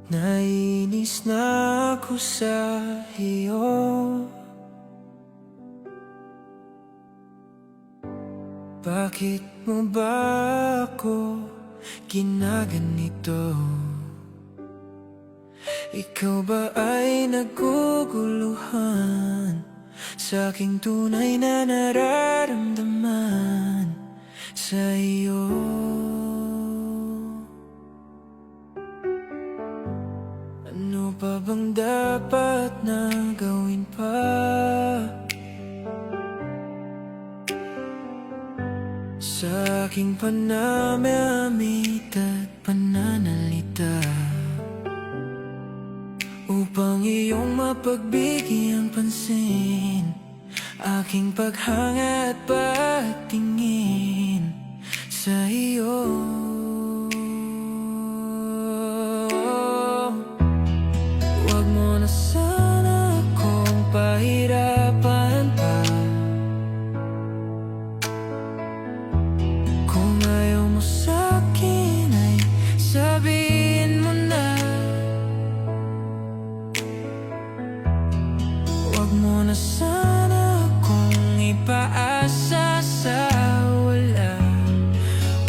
Nainis na ako sa iyo. Bakit mo ba ako ginaganito? Ikaw ba ay naguguluhan sa aking tunay na nararamdaman sa iyo? Ano pa bang dapat na gawin pa? Sa aking panamit at pananalita, upang iyong mapagbigyan pansin, aking paghanga at pagtingin sa iyo. Huwag mo na sana akong pahirapan pa. Kung ayaw mo sa'kin ay sabihin mo na. Huwag mo na sana akong ipaasa sa wala.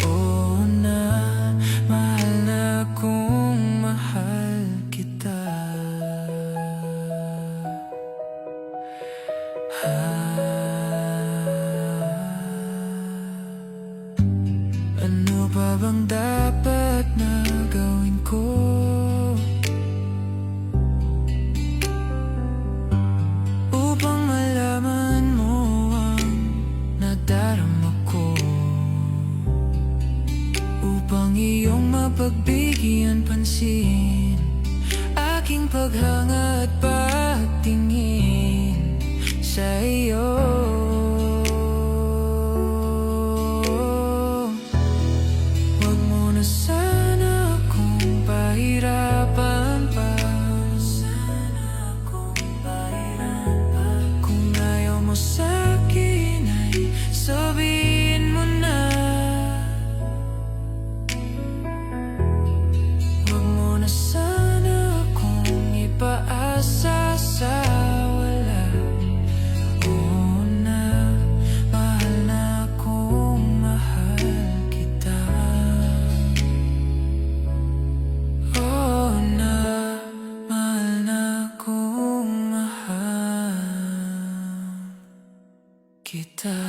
Oo na, mahal na akong mahal kita. Ano pa bang dapat na gawin ko upang malaman mo ang nadarama ko, upang iyong mapagbigyan pansin, aking paghanga at pagtingin sa iyo. Huwag mo na sana akong pahirapan pa. Kung ayaw mo sa'kin ay sabihin mo na. Huwag mo na sana akong ipaasa sa wala. Oo na, mahal na akong mahal kita. Oo na, mahal na akong mahal kita.